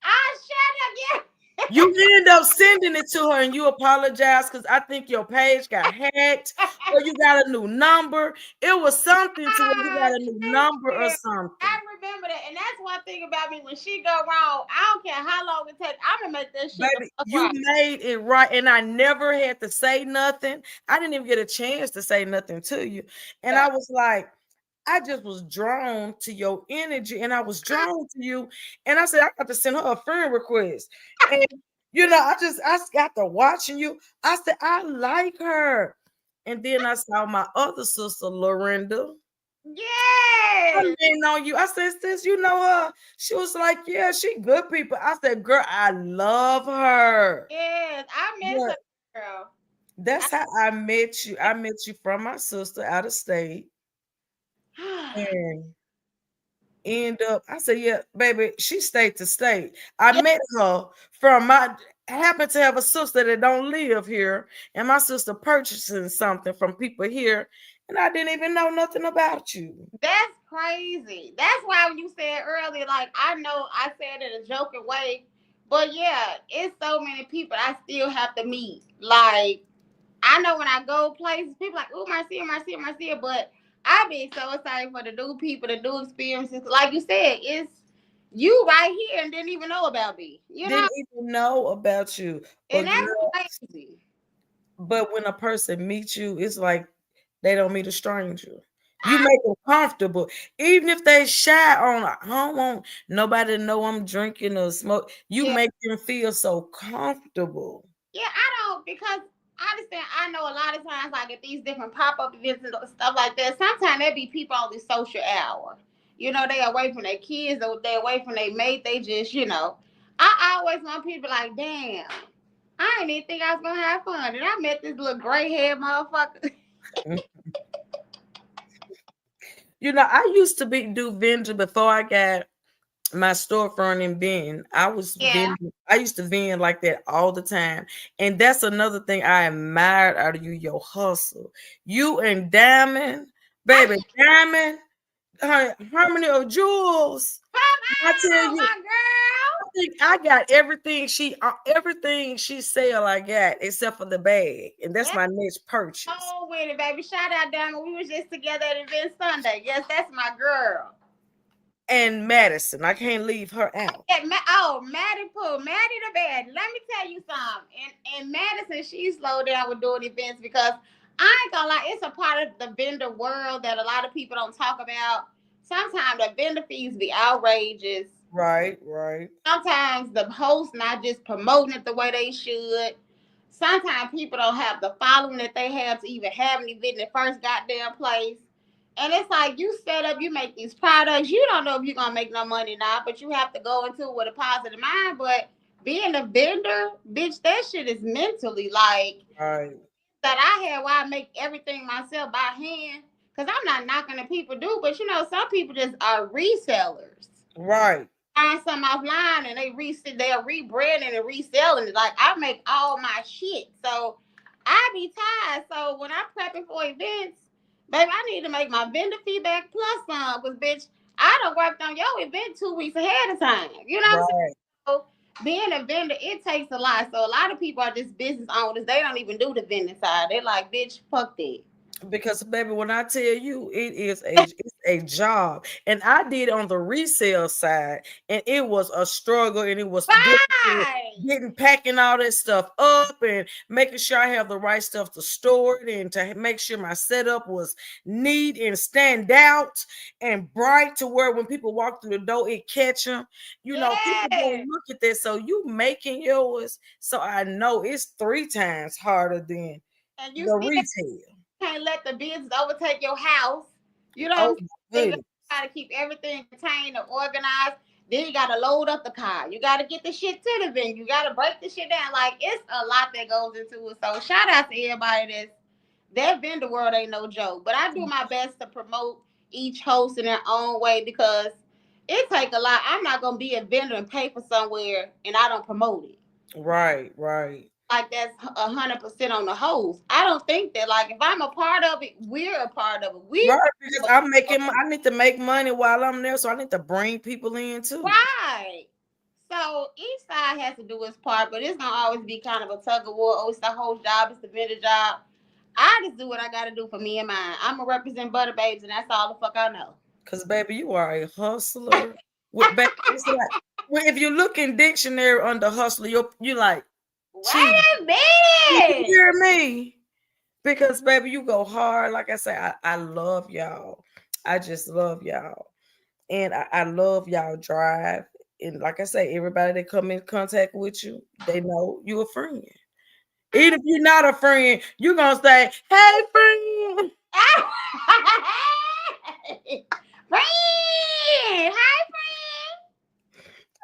Shut up. You end up sending it to her and you apologize because I think your page got hacked or you got a new number. It was something to where you got a new number or Yeah. something. I remember that, and that's one thing about me. When she go wrong, I don't care how long it takes. I'm gonna make that shit Baby, the fuck you right. made it right, and I never had to say nothing. I didn't even get a chance to say nothing to you. And Yeah. I was like, I just was drawn to your energy, and I was drawn to you. And I said, I got to send her a friend request. And I got to watching you. I said, I like her. And then I saw my other sister, Lorinda. I Yes. leaned on you. I said, sis, you know her. She was like, yeah, she good people. I said, girl, I love her. Yes. I miss But her, girl. that's how I met you. I met you from my sister out of state. And end up, I said, yeah, baby, she state to state. I Yeah. met her I happen to have a sister that don't live here, and my sister purchasing something from people here, and I didn't even know nothing about you. That's crazy. That's why when you said earlier, like I know I said it in a joking way, but yeah, it's so many people I still have to meet. Like I know when I go places, people like, oh, Marcia, but I be so excited for the new people, the new experiences. Like you said, it's you right here and didn't even know about me. Didn't even know about you. And But girl, that's crazy. but when a person meets you, it's like they don't meet a stranger. You I, make them comfortable, even if they shy on. I don't want nobody to know I'm drinking or smoke. You yeah, make them feel so comfortable. yeah, I don't because I understand. I know a lot of times, like at these different pop up events and stuff like that. Sometimes there be people on this social hour. They away from their kids or they away from their mate. They just, I always want people like, damn, I didn't even think I was gonna have fun, and I met this little gray haired motherfucker. I used to do vendor before I got my storefront in Benton. Yeah, I used to vend like that all the time. And that's another thing I admired out of you, your hustle. You and Diamond, baby, I Diamond, Harmony of Jewels. I tell come on, you, my girl. I think I got everything she sell I got except for the bag. And that's Let's my next purchase. go with it, baby. Shout out, Diamond. We was just together at event Sunday. Yes, that's my girl. And Madison, I can't leave her out. Yeah, Maddie Pooh, Maddie the bad. Let me tell you something. And Madison, she slowed down with doing events because I ain't gonna lie, it's a part of the vendor world that a lot of people don't talk about. Sometimes the vendor fees be outrageous. Right, right. Sometimes the host not just promoting it the way they should. Sometimes people don't have the following that they have to even have an event in the first goddamn place. And it's like you set up, you make these products. You don't know if you're gonna make no money now, but you have to go into it with a positive mind. But being a vendor, bitch, that shit is mentally like Right. that I had where I make everything myself by hand. Cause I'm not knocking the people do, but some people just are resellers. Right. Find something offline and they're rebranding and reselling it. Like I make all my shit. So I be tired. So when I'm prepping for events, baby, I need to make my vendor feedback plus some. Because bitch, I done worked on your event 2 weeks ahead of time. You know what I'm saying? Right. So being a vendor, it takes a lot. So a lot of people are just business owners. They don't even do the vending side. They're like, bitch, fuck that. Because baby, when I tell you it's a job, and I did on the resale side, and it was a struggle, and it was difficult Right. getting packing all that stuff up and making sure I have the right stuff to store it and to make sure my setup was neat and stand out and bright to where when people walk through the door, it catch them. You know, people Yeah. don't look at that. So you making yours, so I know it's 3 times harder than And you the still retail. can't let the business overtake your house. You know Oh what I'm my saying? You goodness. gotta keep everything contained and organized. Then you gotta load up the car. You gotta get the shit to the venue. You gotta break the shit down. Like it's a lot that goes into it. So shout out to everybody that vendor world ain't no joke. But I do my best to promote each host in their own way because it take a lot. I'm not gonna be a vendor and pay for somewhere and I don't promote it. Right, right. Like that's 100% on the host. I don't think that. Like if I'm a part of it, we're a part of it. We Right, because I need to make money while I'm there, so I need to bring people in too. right. So each side has to do its part, but it's gonna always be kind of a tug of war. Oh, it's the host job, it's the vendor job. I just do what I gotta do for me and mine. I'm gonna represent Butter Babes, and that's all the fuck I know. Cause baby, you are a hustler. Baby, it's like if you look in dictionary under hustler, you like Wait cheese. a You minute. hear me? Because baby, you go hard. Like I say, I love y'all. I just love y'all. And I love y'all drive. And like I say, everybody that come in contact with you, they know you a friend. Even if you're not a friend, you're gonna say, "Hey, friend." Friend, hi friend.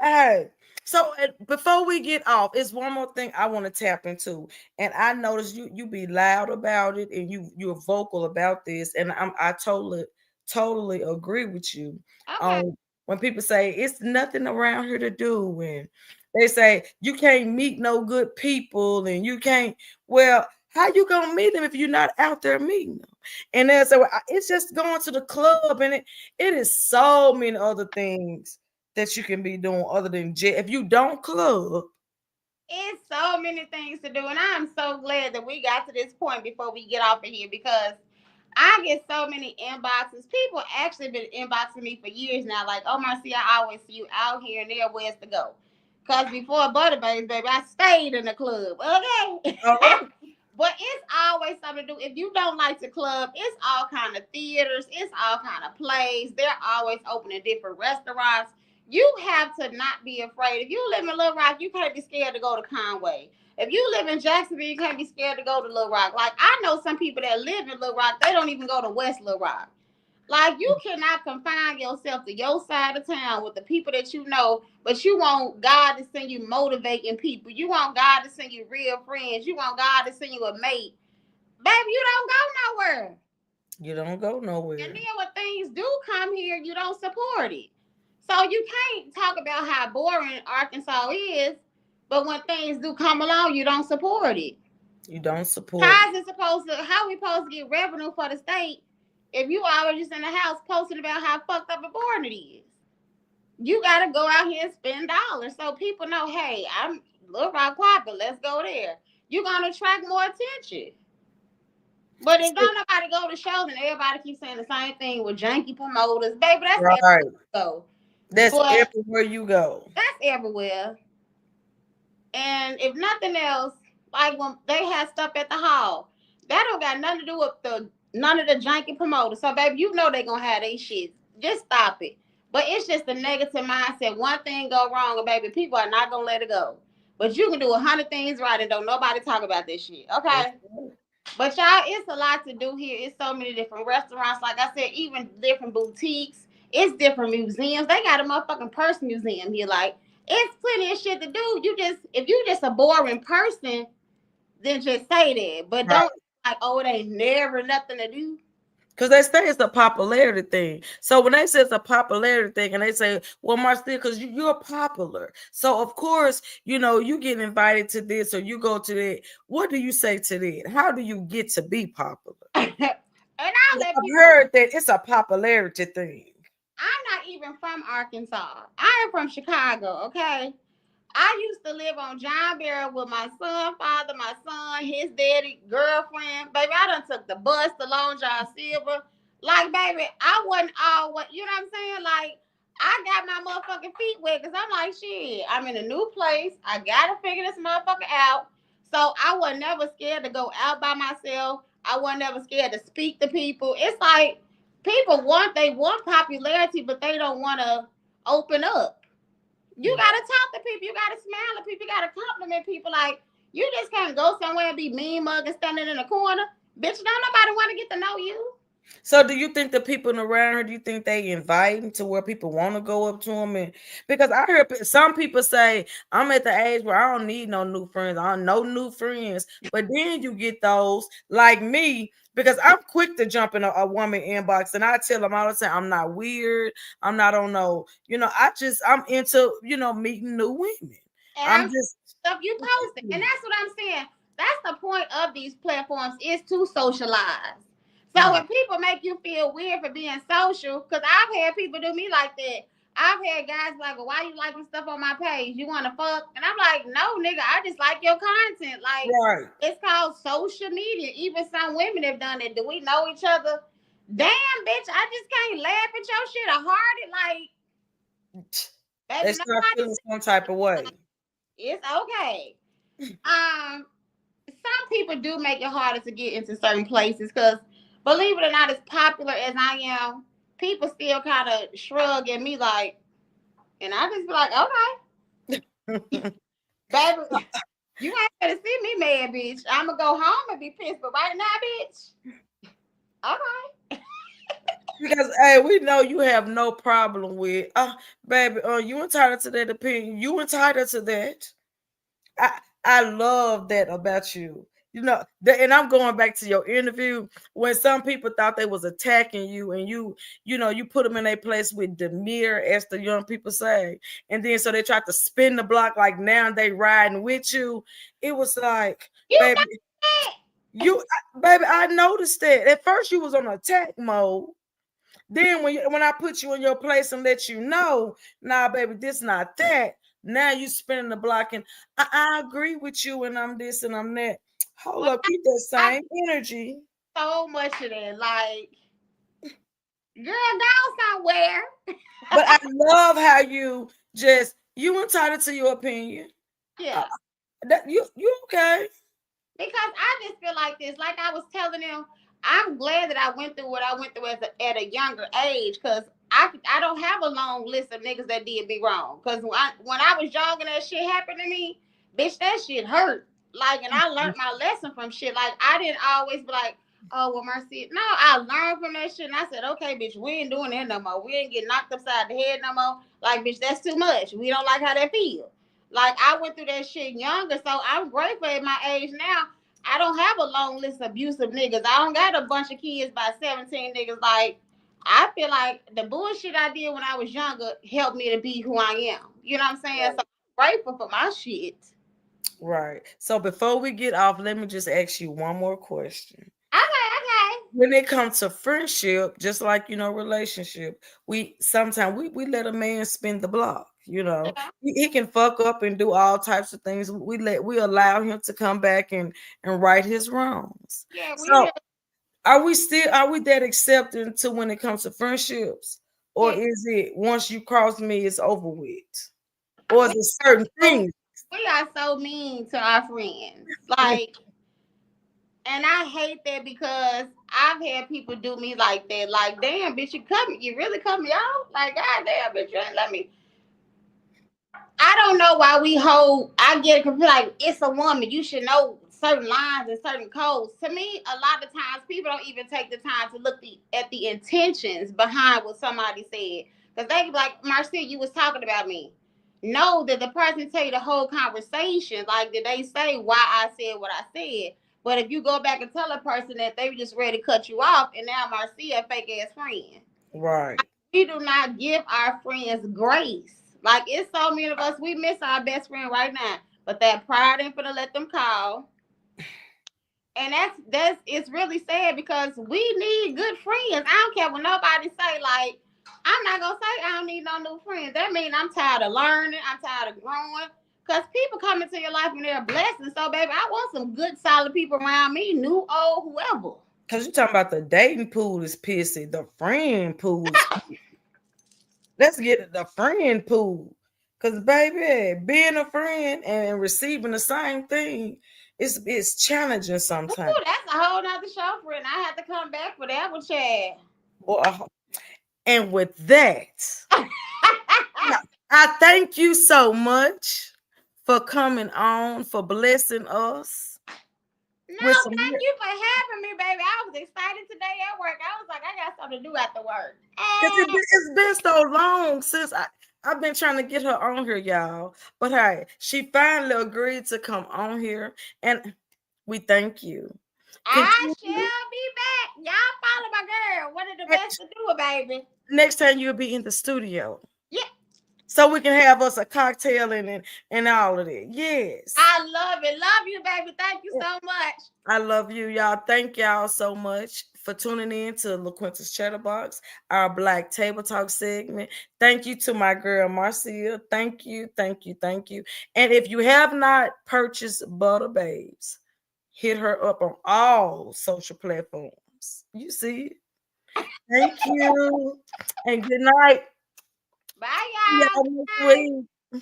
Hey. So before we get off, it's one more thing I want to tap into, and I noticed you be loud about it, and you're vocal about this, and I totally agree with you. Okay. When people say it's nothing around here to do, and they say you can't meet no good people, and you can't. Well, how you gonna meet them if you're not out there meeting them? And then so it's just going to the club, and it is so many other things that you can be doing other than if you don't club. It's so many things to do, and I'm so glad that we got to this point before we get off of here because I get so many inboxes. People actually been inboxing me for years now, like, "Oh, Marcia, I always see you out here and there. Where's to go?" Because before Butter Babes, baby, I stayed in the club. Okay. All right. But it's always something to do. If you don't like the club, it's all kind of theaters, it's all kind of plays. They're always opening different restaurants. You have to not be afraid. If you live in Little Rock, you can't be scared to go to Conway. If you live in Jacksonville, you can't be scared to go to Little Rock. Like I know some people that live in Little Rock, they don't even go to West Little Rock. Like you cannot confine yourself to your side of town with the people that you know, but you want God to send you motivating people. You want God to send you real friends. You want God to send you a mate. Baby, you don't go nowhere. You don't go And nowhere. then when things do come here, you don't support it. So you can't talk about how boring Arkansas is, but when things do come along, you don't support it. You don't support it. How is it supposed to? How we supposed to get revenue for the state if you always just in the house posting about how fucked up and boring it is? You got to go out here and spend dollars so people know, hey, I'm Little Rock Poppin', let's go there. You're gonna attract more attention. But if don't nobody go to shows and everybody keeps saying the same thing with janky promoters, baby, that's Right. everywhere. That's But everywhere you go. that's everywhere. And if nothing else, like when they had stuff at the hall, that don't got nothing to do with the none of the janky promoters. So baby, you know they gonna have they shit. Just stop it. But it's just a negative mindset. One thing go wrong, and baby, people are not gonna let it go. But you can do 100 things right and don't nobody talk about this shit. That's Okay. But y'all, it's a lot to do here. It's so many different restaurants. Like I said, even different boutiques. It's different museums. They got a motherfucking purse museum here. Like, it's plenty of shit to do. You just, if you just a boring person, then just say that. But right. don't like, oh, it ain't never nothing to do. Because they say it's a popularity thing. So when they say it's a popularity thing, and they say, "Well, Marcia, because you're popular, so of course, you get invited to this or you go to that." What do you say to that? How do you get to be popular? And I'll let I've people. heard that it's a popularity thing. I'm not even from Arkansas. I am from Chicago. Okay. I used to live on John Barrow with my son, father, my son, his daddy, girlfriend. Baby, I done took the bus to Long John Silver. Like, baby, I wasn't all what, you know what I'm saying? Like, I got my motherfucking feet wet because I'm like, shit, I'm in a new place. I got to figure this motherfucker out. So I was never scared to go out by myself. I was never scared to speak to people. It's like people they want popularity, but they don't want to open up. You gotta talk to people. You gotta smile at people. You gotta compliment people. Like, you just can't go somewhere and be mean mug and standing in a corner. Bitch, don't nobody want to get to know you. So do you think the people around her, do you think they invite to where people want to go up to them? And because I heard some people say, I'm at the age where I don't need no new friends. I don't know new friends. But then you get those like me, because I'm quick to jump in a woman inbox and I tell them all the time, I'm not weird. I'm not on no, I'm into, meeting new women. And I'm just stuff you posting. And that's what I'm saying. That's the point of these platforms, is to socialize. So when people make you feel weird for being social, because I've had people do me like that. I've had guys like, well, why you liking stuff on my page? You want to fuck? And I'm like, no, nigga, I just like your content. Like, It's called social media. Even some women have done it. Do we know each other? Damn, bitch, I just can't laugh at your shit or heart it. Like, they start feeling some type of way. It's okay. Some people do make it harder to get into certain places because, believe it or not, as popular as I am, people still kind of shrug at me like, and I just be like, okay. Baby, you ain't gonna see me mad, bitch. I'm gonna go home and be pissed, but right now, bitch, okay. Because, hey, we know you have no problem with, baby, you entitled to that opinion. You entitled to that. I love that about you. And I'm going back to your interview when some people thought they was attacking you, and you put them in their place with demeanor, as the young people say, and then so they tried to spin the block like now they riding with you. It was like, baby, I noticed that at first you was on attack mode. Then when I put you in your place and let you know, nah, baby, this not that. Now you spinning the block, and I agree with you, and I'm this and I'm that. Hold up, keep that same energy. So much of that, like, girl, go somewhere. But I love how you entitled to your opinion. Yeah. You okay? Because I just feel like this. Like I was telling them, I'm glad that I went through what I went through at a younger age, because I don't have a long list of niggas that did me wrong. Because when I was young and that shit happened to me, bitch, that shit hurt. Like, and I learned my lesson from shit. Like, I didn't always be like, oh, well, mercy. No, I learned from that shit. And I said, okay, bitch, we ain't doing that no more. We ain't getting knocked upside the head no more. Like, bitch, that's too much. We don't like how that feel. Like, I went through that shit younger, so I'm grateful at my age now. I don't have a long list of abusive niggas. I don't got a bunch of kids by 17 niggas. Like, I feel like the bullshit I did when I was younger helped me to be who I am. You know what I'm saying? So I'm grateful for my shit. Right. So before we get off, let me just ask you one more question. Okay. When it comes to friendship, just like, relationship, sometimes we let a man spin the block. He can fuck up and do all types of things. We allow him to come back and right his wrongs. Yeah. So are we that accepting to when it comes to friendships, or is it once you cross me, it's over with, or is it certain things? We are so mean to our friends, like, and I hate that because I've had people do me like that. Like, damn, bitch, you really cut me out? Like, goddamn, bitch, you ain't let me. I don't know why I get it, like, it's a woman. You should know certain lines and certain codes. To me, a lot of times people don't even take the time to look at the intentions behind what somebody said. Because they be like, Marcia, you was talking about me. Know that the person tell you the whole conversation. Like, did they say why I said what I said? But if you go back and tell a person that they were just ready to cut you off, and now Marcia a fake ass friend. Right. We do not give our friends grace. Like, it's so many of us, we miss our best friend right now. But that pride ain't gonna let them call. And it's really sad because we need good friends. I don't care what nobody say. Like, I'm not gonna say I don't need no new friends. That means I'm tired of learning. I'm tired of growing. Because people come into your life when they're blessings. So, baby, I want some good, solid people around me, new, old, whoever. Because you're talking about the dating pool is pissy, the friend pool is let's get the friend pool. Because, baby, being a friend and receiving the same thing it's challenging sometimes. Ooh, that's a whole nother show, friend. I had to come back for that one, Chad. And with that, I thank you so much for coming on, for blessing us. No, thank you for having me, baby. I was excited today at work. I was like, I got something to do after work. It's been so long since I've been trying to get her on here, y'all. But hey, she finally agreed to come on here, and we thank you. I shall be back. Y'all follow my girl. What are the best to do it, baby? Next time you'll be in the studio. Yeah. So we can have us a cocktail and all of it. Yes. I love it. Love you, baby. Thank you so much. I love you, y'all. Thank y'all so much for tuning in to LaQuinta's Chatterbox, our Black Table Talk segment. Thank you to my girl Marcia. Thank you, thank you, thank you. And if you have not purchased Butter Babes, hit her up on all social platforms. You see it. Thank you. And good night. Bye, y'all. Bye.